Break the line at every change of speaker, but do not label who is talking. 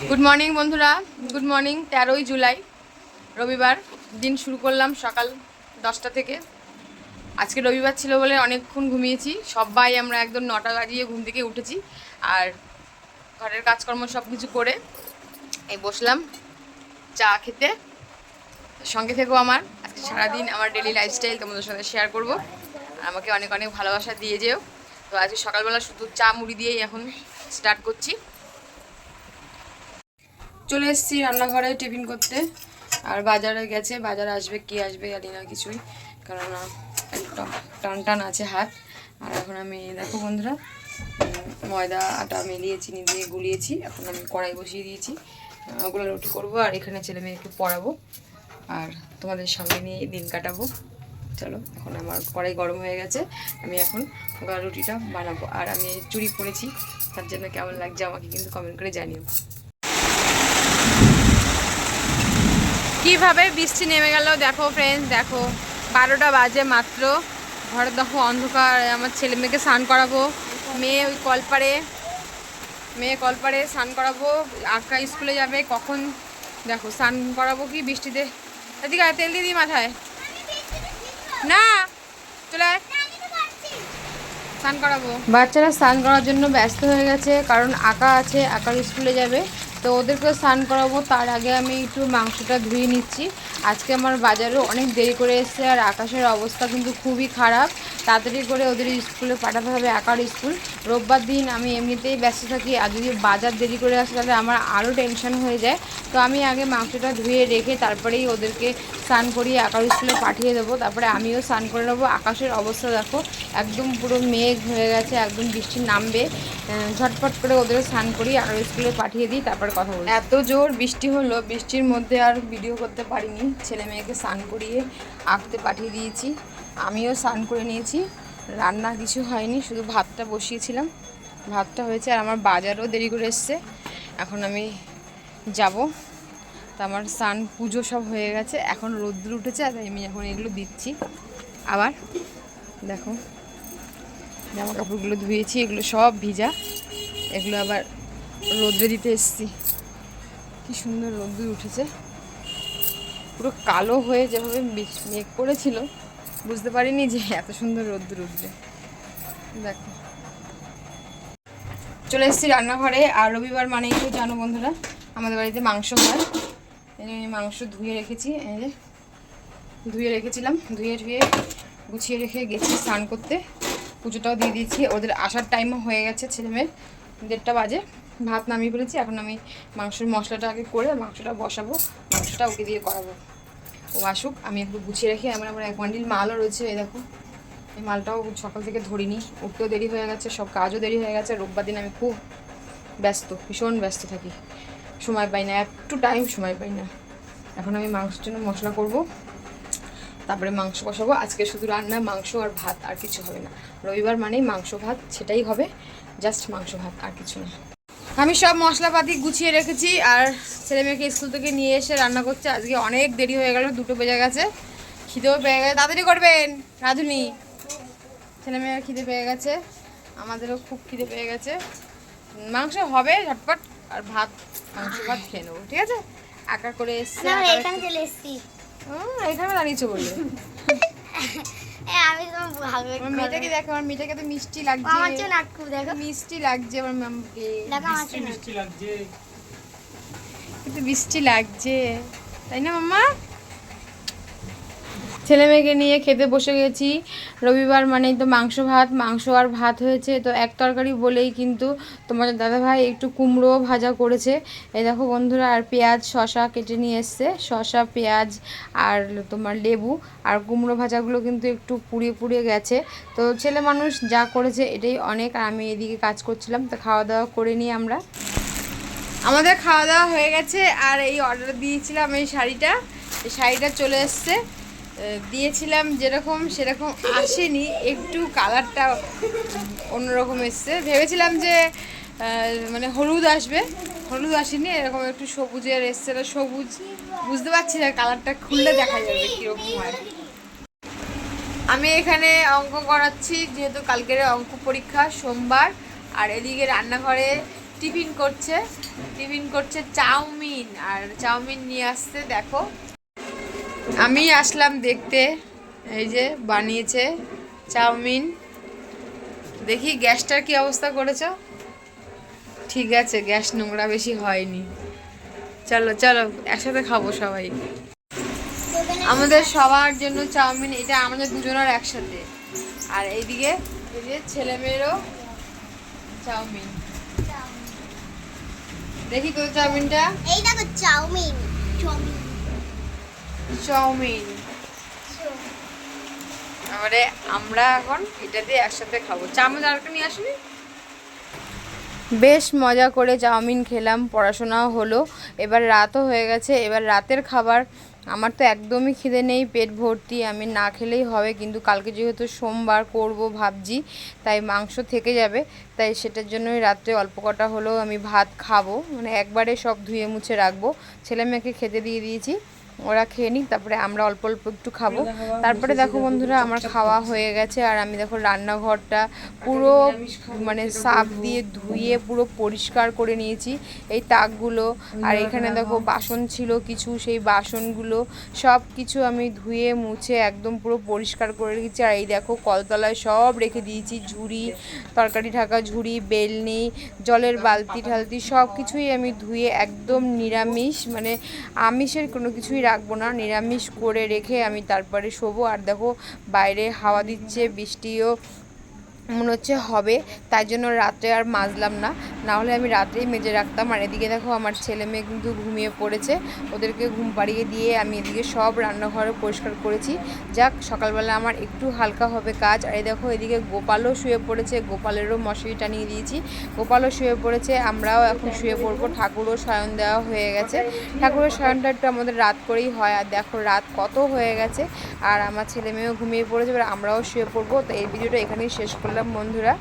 Good morning বন্ধুরা, good morning. 13ই July রবিবার দিন শুরু করলাম সকাল 10টা থেকে। আজকে রবিবার ছিল বলে অনেকক্ষণ ঘুমিয়েছি। সবাই আমরা একদম 9টা বাজিয়ে ঘুম থেকে উঠেছি আর ঘরের কাজকর্ম সব কিছু করে এই বসলাম চা খেতে। সঙ্গে থেকেও আমার আজকে সারাদিন আমার ডেলি লাইফস্টাইল তোমাদের সাথে শেয়ার করব। আমাকে অনেক অনেক ভালোবাসা দিয়ে যেও। তো আজকে সকালবেলা শুধু চা মুড়ি দিয়েই এখন স্টার্ট করছি। চলে এসেছি রান্নাঘরে টিফিন করতে। আর বাজারে গেছে, বাজারে আসবে, কি আসবে জানি না কিছুই, কারণ একদম টান টান আছে হাত। আর এখন আমি দেখো বন্ধুরা, ময়দা আটা মিলিয়ে চিনি দিয়ে গুলিয়েছি। এখন আমি কড়াই বসিয়ে দিয়েছি, ওগুলো রুটি করবো আর এখানে ছেলে মেয়েকে পড়াবো আর তোমাদের সঙ্গে নিয়ে দিন কাটাবো। চলো, এখন আমার কড়াই গরম হয়ে গেছে, আমি এখন রুটিটা বানাবো। আর আমি চুড়ি পরেছি, তার জন্য কেমন লাগছে আমাকে কিন্তু কমেন্ট করে জানিও। কিভাবে বৃষ্টি নেমে গেল দেখো ফ্রেন্ডস, দেখো 12টা বাজে মাত্র। ঘরে দেখো অন্ধকার। আমার ছেলে মেয়েকে স্নান করাবো, মেয়ে ওই কলপাড়ে স্নান করাবো। আঁকা স্কুলে যাবে, কখন দেখো স্নান করাবো কি বৃষ্টিতে। এদিকে তেল দিয়ে দিই মাথায়, না চলে স্নান করাবো। বাচ্চারা স্নান করার জন্য ব্যস্ত হয়ে গেছে, কারণ আঁকা আছে, আঁকার স্কুলে যাবে। তো ওদেরকে স্নান করাবো, তার আগে আমি একটু মাংসটা ধুয়ে নিচ্ছি। আজকে আমার বাজারেও অনেক দেরি করে এসছে আর আকাশের অবস্থা কিন্তু খুবই খারাপ। তাড়াতাড়ি করে ওদের স্কুলে পাঠাতে হবে, আঁকার স্কুল। রোববার দিন আমি এমনিতেই ব্যস্ত থাকি, আর যদি বাজার দেরি করে আসে তাহলে আমার আরও টেনশন হয়ে যায়। তো আমি আগে মাংসটা ধুয়ে রেখে তারপরেই ওদেরকে স্নান করিয়ে আঁকার স্কুলে পাঠিয়ে দেবো। তারপরে আমিও স্নান করে নেবো। আকাশের অবস্থা দেখো, একদম পুরো মেঘ হয়ে গেছে, একদম বৃষ্টি নামবে। ঝটপট করে ওদের স্নান করিয়ে আঁকার স্কুলে পাঠিয়ে দিই, তারপর কথা বলি। এত জোর বৃষ্টি হলো, বৃষ্টির মধ্যে আর ভিডিও করতে পারিনি। ছেলে মেয়েকে স্নান করিয়ে আঁকতে পাঠিয়ে দিয়েছি, আমিও স্নান করে নিয়েছি। রান্না কিছু হয়নি, শুধু ভাতটা বসিয়েছিলাম, ভাতটা হয়েছে। আর আমার বাজারও দেরি করে এসছে, এখন আমি যাব। তো আমার স্নান পুজো সব হয়ে গেছে, এখন রোদ্দুর উঠেছে আর আমি এখন এগুলো দিচ্ছি। আবার দেখো জামা কাপড়গুলো ধুয়েছি, এগুলো সব ভিজা, এগুলো আবার রোদ্রে দিতে এসছি। কি সুন্দর রোদ্দুর উঠেছে, পুরো কালো হয়ে যেভাবে মেঘ করেছিল বুঝতে পারিনি যে এত সুন্দর রোদ্দুর উঠবে। দেখো চলে এসেছি রান্নাঘরে। আর রবিবার মানেই তো জানো বন্ধুরা, আমাদের বাড়িতে মাংস হয়। মাংস ধুয়ে রেখেছি, এই যে ধুয়ে রেখেছিলাম, ধুয়ে গুছিয়ে রেখে গেছি স্নান করতে। পুজোটাও দিয়ে দিয়েছি, ওদের আসার টাইমও হয়ে গেছে। ছেলেমেয়ের 1:30 বাজে। ভাত নামিয়ে ফেলেছি, এখন আমি মাংসের মশলাটা আগে করে মাংসটা বসাবো, মাংসটা ওকে দিয়ে করাবো। ও আসুক, আমি একটু গুছিয়ে রাখি। আমার 1 বান্ডিল মালও রয়েছে, এই দেখো এই মালটাও সকাল থেকে ধরিনি, উঠতেও দেরি হয়ে গেছে, সব কাজও দেরি হয়ে গেছে। রোববার দিন আমি খুব ব্যস্ত, ভীষণ ব্যস্ত থাকি, সময় পাই না, একটু টাইম সময় পাই না। এখন আমি মাংসের জন্য মশলা করব, তারপরে মাংস বসাবো। আজকে শুধু রান্না মাংস আর ভাত, আর কিছু হবে না। রবিবার মানেই মাংস ভাত, সেটাই হবে, জাস্ট মাংস ভাত, আর কিছু না। আমি সব মশলাপাতি গুছিয়ে রেখেছি আর ছেলে মেয়েকে স্কুল থেকে নিয়ে এসে রান্না করছে। আজকে অনেক দেরি হয়ে গেল, 2টো বেজে গেছে, খিদেও পেয়ে গেছে। তাড়াতাড়ি করবেন রাধুনি, ছেলে মেয়ের খিদে পেয়ে গেছে, আমাদেরও খুব খিদে পেয়ে গেছে। মাংস হবে ঝটপট, আর ভাত, মাংস ভাত খেয়ে নেবো, ঠিক আছে। আঁকা করে এসছে,
এখানে চলে এসেছি।
এখানে দাঁড়িয়েছো বললে।
আমি তোমার ভালো
আমার মেয়েটাকে দেখো, আমার মেয়েটাকে তো মিষ্টি লাগছে,
আমার চেয়ে নাটকু দেখো,
মিষ্টি লাগছে আমার মামকে,
দেখো আমার চেয়ে
মিষ্টি লাগছে,
কিন্তু মিষ্টি লাগছে, তাই না মাম্মা? ছেলে মেয়েকে নিয়ে খেতে বসে গেছি। রবিবার মানেই তো মাংস ভাত, মাংস আর ভাত হয়েছে তো এক তরকারি বলেই, কিন্তু তোমাদের দাদাভাই একটু কুমড়ো ভাজা করেছে। এই দেখো বন্ধুরা, আর পেঁয়াজ শসা কেটে নিয়ে এসছে, শসা পেঁয়াজ আর তোমার লেবু। আর কুমড়ো ভাজাগুলো কিন্তু একটু পুড়িয়ে পুড়িয়ে গেছে। তো ছেলে মানুষ যা করেছে এটাই অনেক। আর আমি এদিকে কাজ করছিলাম, তো খাওয়া দাওয়া করে নিই আমরা। আমাদের খাওয়া দাওয়া হয়ে গেছে। আর এই অর্ডার দিয়েছিলাম এই শাড়িটা চলে এসছে। দিয়েছিলাম যেরকম সেরকম আসেনি, একটু কালারটা অন্যরকম এসছে। ভেবেছিলাম যে মানে হলুদ আসবে, হলুদ আসেনি, এরকম একটু সবুজের এসছে। সবুজ বুঝতে পারছি না, কালারটা খুললে দেখা যাবে কীরকম হয়। আমি এখানে অঙ্ক করাচ্ছি, যেহেতু কালকের অঙ্ক পরীক্ষা সোমবার। আর এদিকে রান্নাঘরে টিফিন করছে টিফিন করছে চাউমিন, আর চাউমিন নিয়ে আসছে দেখো। আমি আসলাম দেখতে, এই যে বানিয়েছে চাউমিন। দেখি গ্যাসটার কি অবস্থা করেছো। ঠিক আছে, গ্যাস নোংরা বেশি হয়নি। চলো চলো একসাথে খাবো সবাই। আমাদের সবার জন্য চাউমিন, এটা আমাদের দুজনের একসাথে। আর এইদিকে এই যে ছেলে মেয়েরও চাউমিন। দেখি তো চাউমিনটা।
এই দেখো চাউমিন চাউমিন
চাউমিন তারপরে আমরা এখন এটা দিয়ে একসাথে খাবো। চামচ আর একটা নিয়ে আসবি। বেশ মজা করে চাউমিন খেলাম, পড়াশোনাও হলো। এবার রাতও হয়ে গেছে, এবার রাতের খাবার। আমার তো একদমই খিদে নেই, পেট ভর্তি, আমি না খেলেই হবে, কিন্তু কালকে যেহেতু সোমবার করব ভাবছি, তাই মাংস থেকে যাবে, তাই সেটার জন্যই রাত্রে অল্প কটা হলেও আমি ভাত খাবো, মানে একবারে সব ধুয়ে মুছে রাখবো। ছেলে মেয়েকে খেতে দিয়ে দিয়েছি, ওরা খেয়ে নিক, তারপরে আমরা অল্প অল্প একটু খাবো। তারপরে দেখো বন্ধুরা আমার খাওয়া হয়ে গেছে, আর আমি দেখো রান্নাঘরটা পুরো মানে সার্ফ দিয়ে ধুয়ে পুরো পরিষ্কার করে নিয়েছি, এই তাকগুলো। আর এখানে দেখো বাসন ছিল কিছু, সেই বাসনগুলো সব কিছু আমি ধুয়ে মুছে একদম পুরো পরিষ্কার করে রেখেছি। আর এই দেখো কলতলায় সব রেখে দিয়েছি, ঝুড়ি, তরকারি ঢাকা ঝুড়ি, বেলনি, জলের বালতি ঠালতি সব কিছুই আমি ধুয়ে একদম নিরামিষ, মানে আমিষের কোনো কিছুই রাখবো না, নিরামিষ করে রেখে আমি তারপরে শোবো। আর দেখো বাইরে হাওয়া দিচ্ছে, বৃষ্টিও মনে হচ্ছে হবে, তাই জন্য রাত্রে আর মাজলাম না, না হলে আমি রাত্রেই মেজে রাখতাম। আর এদিকে দেখো আমার ছেলে মেয়ে কিন্তু ঘুমিয়ে পড়েছে, ওদেরকে ঘুম পাড়িয়ে দিয়ে আমি এদিকে সব রান্নাঘরে পরিষ্কার করেছি। যাক, সকালবেলা আমার একটু হালকা হবে কাজ। আর এই দেখো এদিকে গোপালও শুয়ে পড়েছে, গোপালেরও মশারি টানিয়ে দিয়েছি, গোপালও শুয়ে পড়েছে, আমরাও এখন শুয়ে পড়বো। ঠাকুরও শয়ন দেওয়া হয়ে গেছে, ঠাকুরের শয়নটা একটু আমাদের রাত করেই হয়। আর দেখো রাত কত হয়ে গেছে, আর আমার ছেলে মেয়েও ঘুমিয়ে পড়েছে, এবার আমরাও শুয়ে পড়বো। তো এই ভিডিওটা এখানেই শেষ করলাম বন্ধুরা।